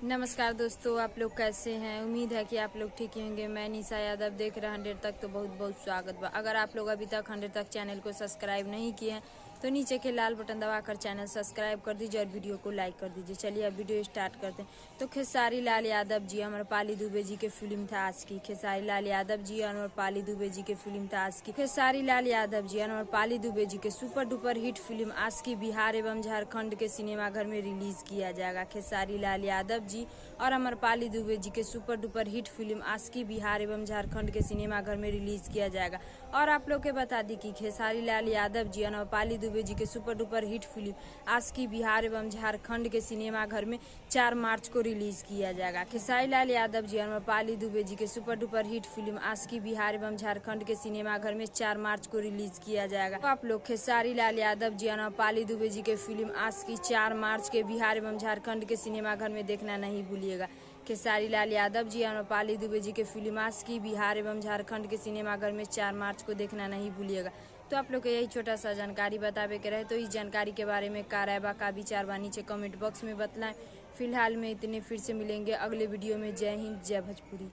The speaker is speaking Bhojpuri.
नमस्कार दोस्तों, आप लोग कैसे हैं। उम्मीद है कि आप लोग ठीक ही होंगे। मैं निशा यादव देख रहे हैं 100 तक, तो बहुत बहुत स्वागत बा। अगर आप लोग अभी तक 100 तक चैनल को सब्सक्राइब नहीं किए हैं तो नीचे के लाल बटन दबाकर चैनल सब्सक्राइब कर दीजिए और वीडियो को लाइक कर दीजिए। चलिए अब वीडियो स्टार्ट करते हैं। तो खेसारी लाल यादव जी, अमरपाली दुबे जी के फिल्म था आज की। खेसारी लाल यादव जी, अमरपाली दुबे जी के फिल्म था आज की। खेसारी लाल यादव जी, अमरपाली दुबे जी के सुपर डुपर हिट फिल्म आज की बिहार एवं झारखंड के सिनेमाघर में रिलीज किया जाएगा। खेसारी लाल यादव जी और अमरपाली दुबे जी के सुपर डुपर हिट फिल्म आज की बिहार एवं झारखंड के सिनेमाघर में रिलीज किया जाएगा। और आप लोग के बता दी कि खेसारी लाल यादव जी, अमरपाली दुबे जी के सुपर डुपर हिट फिल्म आज की बिहार एवं झारखंड के सिनेमाघर में 4 मार्च को रिलीज किया जाएगा। खेसारी लाल यादव जी, अमरपाली दुबे जी के सुपर डुपर हिट फिल्म आज की बिहार एवं झारखंड के सिनेमाघर में 4 मार्च को रिलीज किया जाएगा। तो आप लोग खेसारी लाल यादव जी, अमरपाली दुबे जी के फिल्म आज की 4 मार्च के बिहार एवं झारखंड के सिनेमाघर में देखना नहीं भूलिएगा। खेसारी लाल यादव जी, अमरपाली दुबे जी के फिल्म आज की बिहार एवं झारखंड के सिनेमाघर में 4 मार्च को देखना नहीं भूलिएगा। तो आप लोग को यही छोटा सा जानकारी बतावे के रहे। तो इस जानकारी के बारे में का राय बा, का विचार बा, नीचे कमेंट बॉक्स में बतलाएं। फिलहाल में इतने, फिर से मिलेंगे अगले वीडियो में। जय हिंद, जय भोजपुरी।